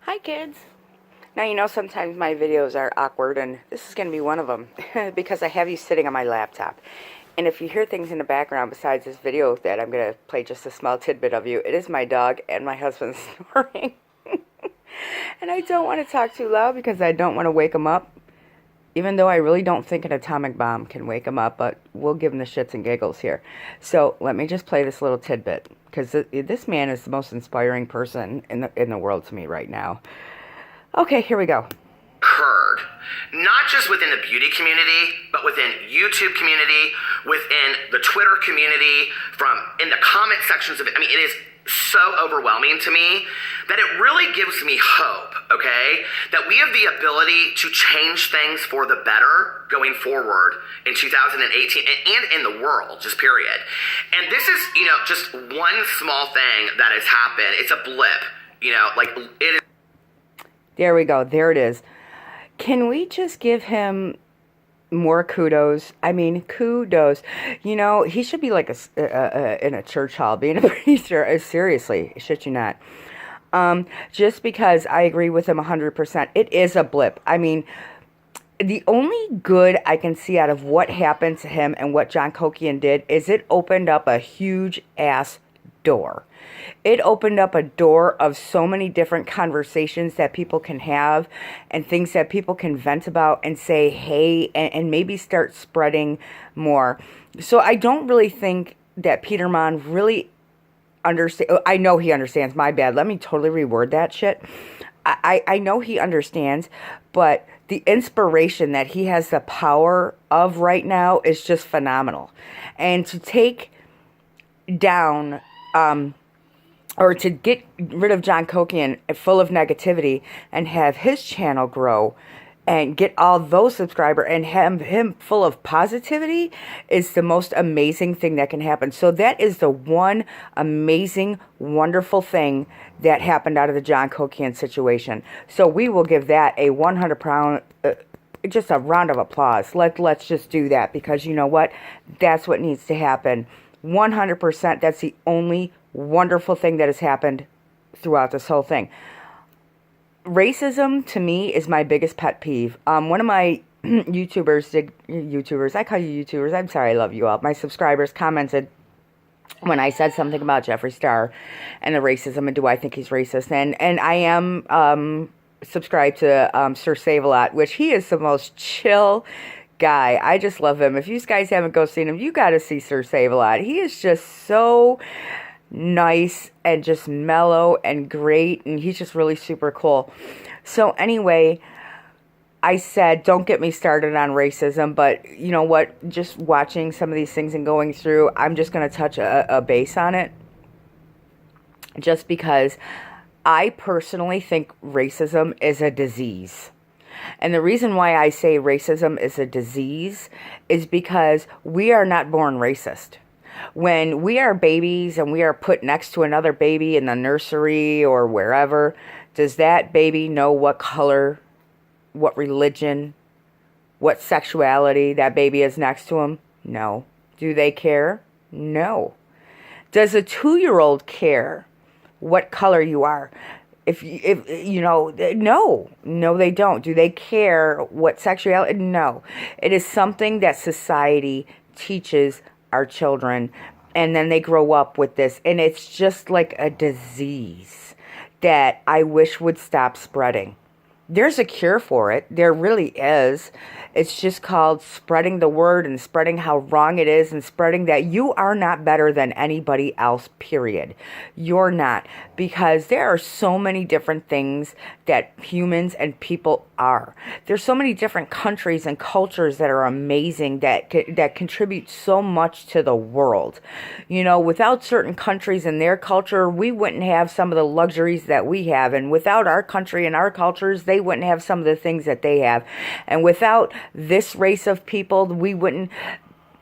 Hi kids! Now you know sometimes my videos are awkward and this is going to be one of them because I have you sitting on my laptop. And if you hear things in the background besides this video that I'm going to play just a small tidbit of you, it is my dog and my husband snoring. And I don't want to talk too loud because I don't want to wake him up. Even though I really don't think an atomic bomb can wake him up, but we'll give him the shits and giggles here. So let me just play this little tidbit because this man is the most inspiring person in the world to me right now. Okay, here we go. Occurred, not just within the beauty community, but within YouTube community, within the Twitter community, in the comment sections of it. I mean, it is so overwhelming to me that it really gives me hope, okay? That we have the ability to change things for the better going forward in 2018 and in the world, just period. And this is, just one small thing that has happened. It's a blip, it is. There we go. There it is. Can we just give him more kudos? I mean, kudos. He should be like in a church hall being a preacher. Seriously, shit you not. Just because I agree with him 100%. It is a blip. I mean, the only good I can see out of what happened to him and what John Kokian did is it opened up a huge ass door. It opened up a door of so many different conversations that people can have and things that people can vent about and say, hey, and maybe start spreading more. So I don't really think that Peter Monn really understands. I know he understands. My bad. Let me totally reword that shit. I know he understands, but the inspiration that he has the power of right now is just phenomenal. And to take down... or to get rid of John Kokian full of negativity and have his channel grow and get all those subscribers and have him full of positivity is the most amazing thing that can happen. So that is the one amazing, wonderful thing that happened out of the John Kokian situation. So we will give that a 100 just a round of applause. Let's just do that because you know what? That's what needs to happen. 100%. That's the only wonderful thing that has happened throughout this whole thing. Racism to me is my biggest pet peeve. One of my YouTubers, I call you YouTubers, I'm sorry, I love you all. My subscribers commented when I said something about Jeffree Star and the racism and do I think he's racist. And I am subscribed to Sir Save-A-Lot, which he is the most chill guy. I just love him. If you guys haven't seen him, you got to see Sir Save-A-Lot. He is just so nice and just mellow and great, and he's just really super cool. So anyway, I said don't get me started on racism, but you know what, just watching some of these things and going through, I'm just going to touch a base on it just because I personally think racism is a disease. And the reason why I say racism is a disease is because we are not born racist. When we are babies and we are put next to another baby in the nursery or wherever, does that baby know what color, what religion, what sexuality that baby is next to him? No. Do they care? No. Does a 2-year-old care what color you are? If no, they don't. Do they care what sexuality? No. It is something that society teaches our children, and then they grow up with this, and it's just like a disease that I wish would stop spreading. There's a cure for it. There really is. It's just called spreading the word and spreading how wrong it is and spreading that you are not better than anybody else, period. You're not. Because there are so many different things that humans and people are. There's so many different countries and cultures that are amazing that contribute so much to the world. Without certain countries and their culture, we wouldn't have some of the luxuries that we have. And without our country and our cultures, they wouldn't have some of the things that they have. And without this race of people, we wouldn't.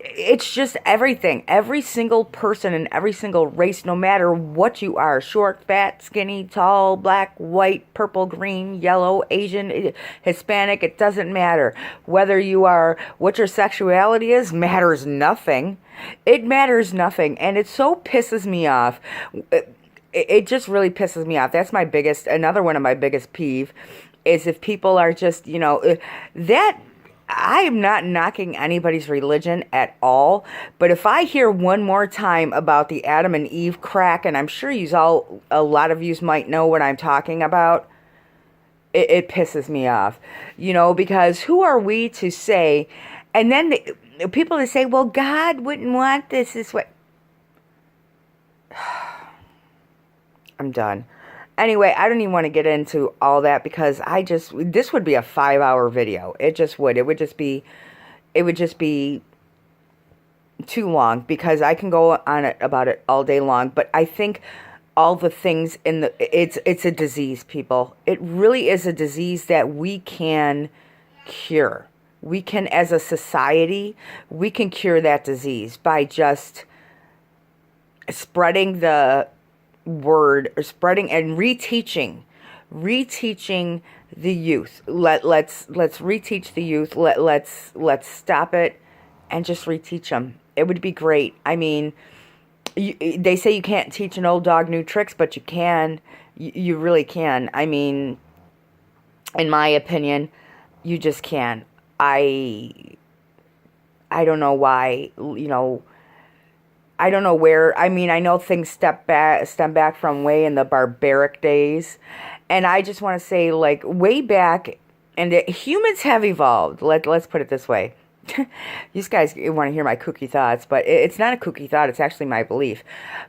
It's just everything. Every single person in every single race, no matter what you are, short, fat, skinny, tall, black, white, purple, green, yellow, Asian, Hispanic, it doesn't matter. Whether you are, what your sexuality is, matters nothing. It matters nothing. And it so pisses me off. it just really pisses me off. That's another one of my biggest peeve is if people are just, that I am not knocking anybody's religion at all, but if I hear one more time about the Adam and Eve crack, and I'm sure a lot of yous might know what I'm talking about, it pisses me off, because who are we to say, and then people that say, well, God wouldn't want this way. I'm done. Anyway, I don't even want to get into all that because this would be a 5-hour video. It just would. It would just be too long because I can go on about it all day long. But I think all the things it's a disease, people. It really is a disease that we can cure. We can, as a society, we can cure that disease by just spreading the word, or spreading and reteaching the youth. Let's reteach the youth. Let's stop it and just reteach them. It would be great. I mean, they say you can't teach an old dog new tricks, but you can. You really can. I mean, in my opinion, you just can. I don't know why, I don't know where. I mean, I know things stem back from way in the barbaric days. And I just want to say, like, way back, and humans have evolved. Let's put it this way. You guys want to hear my kooky thoughts, but it's not a kooky thought. It's actually my belief.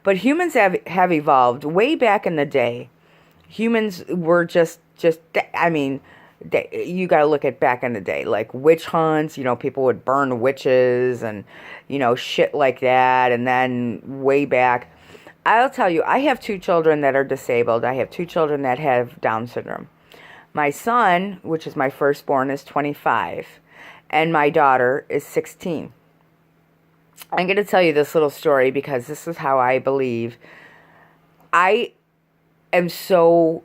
But humans have evolved. Way back in the day, humans were just I mean, you got to look at back in the day, like witch hunts, people would burn witches and, shit like that. And then way back, I'll tell you, I have 2 children that are disabled. I have 2 children that have Down syndrome. My son, which is my firstborn, is 25, and my daughter is 16. I'm going to tell you this little story because this is how I believe. I am so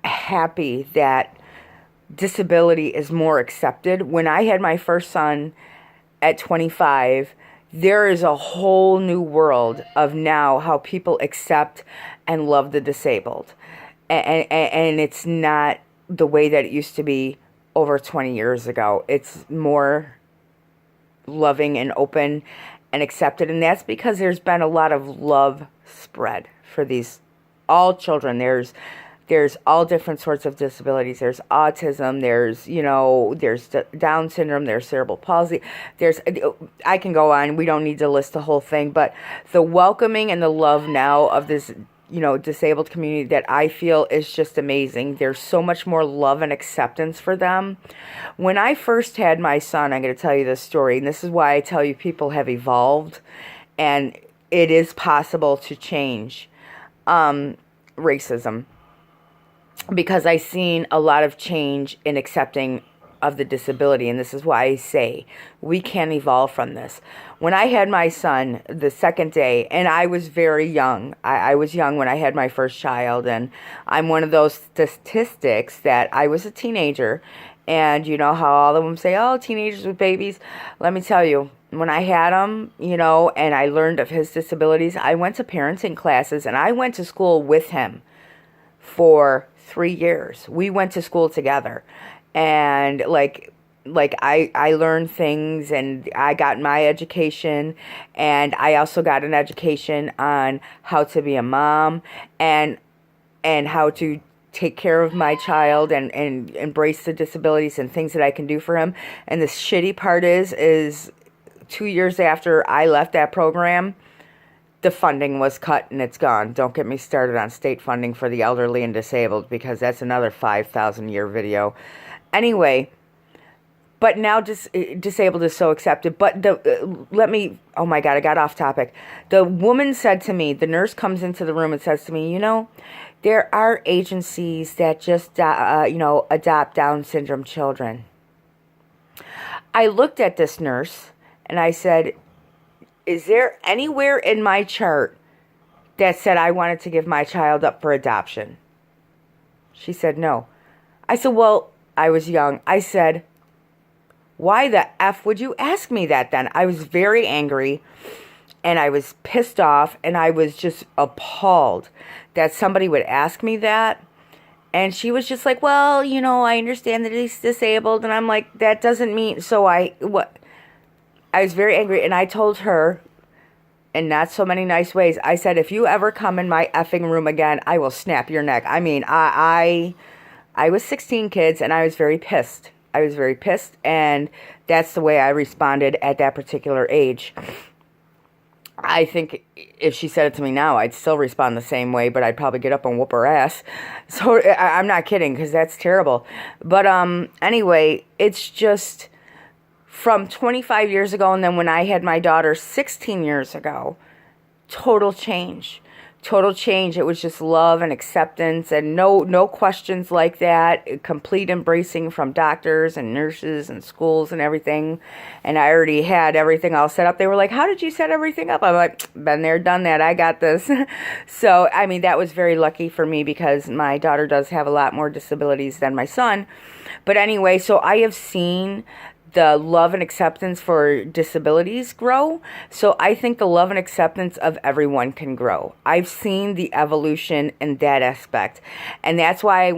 happy that disability is more accepted. When I had my first son at 25, there is a whole new world of now how people accept and love the disabled. And it's not the way that it used to be over 20 years ago. It's more loving and open and accepted. And that's because there's been a lot of love spread for all children. There's all different sorts of disabilities. There's autism, there's Down syndrome, there's cerebral palsy. I can go on. We don't need to list the whole thing, but the welcoming and the love now of this, disabled community that I feel is just amazing. There's so much more love and acceptance for them. When I first had my son, I'm going to tell you this story, and this is why I tell you people have evolved, and it is possible to change racism. Because I've seen a lot of change in accepting of the disability, and this is why I say we can evolve from this. When I had my son the second day, and I was very young, I was young when I had my first child, and I'm one of those statistics that I was a teenager, and you know how all of them say, oh, teenagers with babies. Let me tell you, when I had him, and I learned of his disabilities, I went to parenting classes, and I went to school with him for 3 years. We went to school together, and I learned things, and I got my education, and I also got an education on how to be a mom and how to take care of my child and embrace the disabilities and things that I can do for him. And the shitty part is 2 years after I left that program, the funding was cut and it's gone. Don't get me started on state funding for the elderly and disabled, because that's another 5,000 year video. Anyway, but now disabled is so accepted. But oh my God, I got off topic. The woman said to me, the nurse comes into the room and says to me, there are agencies that just, adopt Down syndrome children. I looked at this nurse and I said, is there anywhere in my chart that said I wanted to give my child up for adoption? She said no. I said, well, I was young. I said, why the F would you ask me that then? I was very angry. And I was pissed off, and I was just appalled that somebody would ask me that. And she was just like, well, I understand that he's disabled. And I'm like, that doesn't mean, what? I was very angry, and I told her, in not so many nice ways, I said, if you ever come in my effing room again, I will snap your neck. I mean, I was 16, kids, and I was very pissed. I was very pissed, and that's the way I responded at that particular age. I think if she said it to me now, I'd still respond the same way, but I'd probably get up and whoop her ass. So I'm not kidding, because that's terrible. But anyway, it's just from 25 years ago, and then when I had my daughter 16 years ago, total change. Total change. It was just love and acceptance, and no questions like that. Complete embracing from doctors and nurses and schools and everything. And I already had everything all set up. They were like, how did you set everything up? I'm like, been there, done that. I got this. So, I mean, that was very lucky for me, because my daughter does have a lot more disabilities than my son. But anyway, so I have seen the love and acceptance for disabilities grow. So I think the love and acceptance of everyone can grow. I've seen the evolution in that aspect. And that's why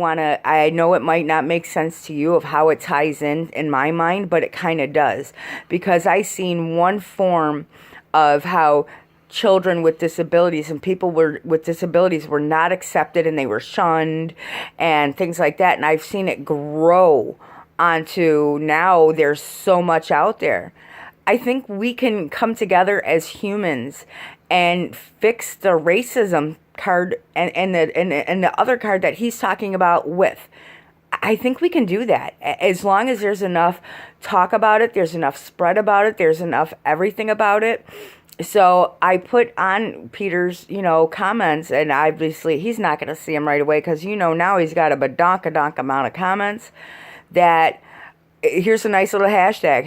I know it might not make sense to you of how it ties in my mind, but it kind of does. Because I've seen one form of how children with disabilities and people with disabilities were not accepted, and they were shunned and things like that. And I've seen it grow onto now there's so much out there. I think we can come together as humans and fix the racism card and the other card that he's talking about with. I think we can do that as long as there's enough talk about it, there's enough spread about it, there's enough everything about it. So I put on Peter's, comments, and obviously he's not going to see them right away, because, now he's got a badonk amount of comments. That here's a nice little hashtag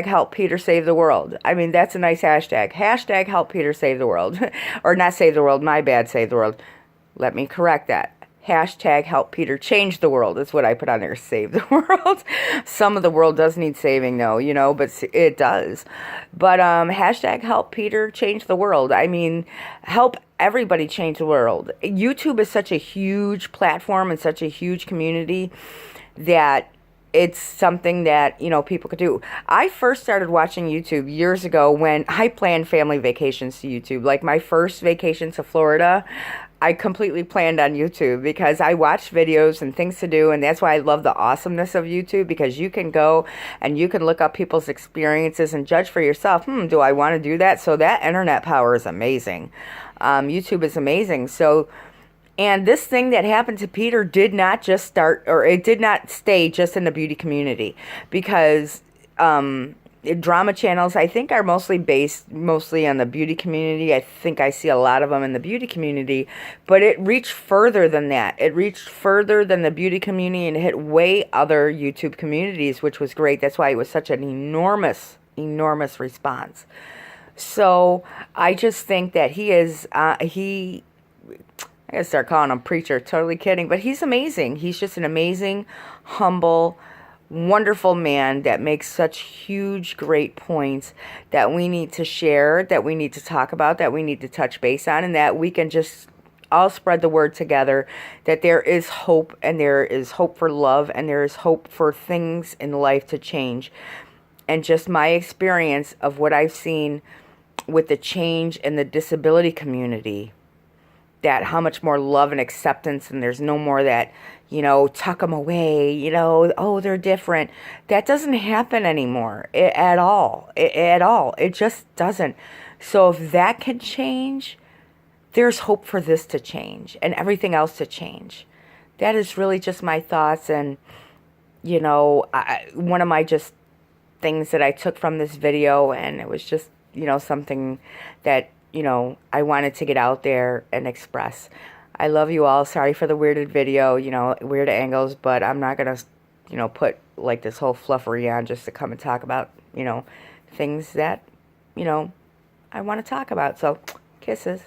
help Peter save the world. I mean, that's a nice hashtag help Peter save the world. Or not save the world, my bad, save the world. Let me correct that. Hashtag help Peter change the world is what I put on there, save the world. Some of the world does need saving though, but it does. But hashtag help Peter change the world. I mean, help everybody change the world. YouTube is such a huge platform and such a huge community that it's something that, people could do. I first started watching YouTube years ago when I planned family vacations to YouTube. Like my first vacation to Florida, I completely planned on YouTube, because I watched videos and things to do. And that's why I love the awesomeness of YouTube, because you can go and you can look up people's experiences and judge for yourself. Do I want to do that? So that internet power is amazing. YouTube is amazing. So, and this thing that happened to Peter did not just start, or it did not stay just in the beauty community, because drama channels, I think, are mostly on the beauty community. I think I see a lot of them in the beauty community, but it reached further than that. It reached further than the beauty community and hit way other YouTube communities, which was great. That's why it was such an enormous response. So I just think that I gotta start calling him preacher. Totally kidding. But he's amazing. He's just an amazing, humble, wonderful man that makes such huge, great points that we need to share, that we need to talk about, that we need to touch base on, and that we can just all spread the word together that there is hope, and there is hope for love, and there is hope for things in life to change. And just my experience of what I've seen with the change in the disability community, that how much more love and acceptance, and there's no more that, tuck them away, oh, they're different. That doesn't happen anymore at all. It just doesn't. So if that can change, there's hope for this to change and everything else to change. That is really just my thoughts. And, one of my just things that I took from this video, and it was just, something that, I wanted to get out there and express. I love you all. Sorry for the weirded video, weird angles, but I'm not going to, put like this whole fluffery on just to come and talk about, things that, I want to talk about. So, kisses.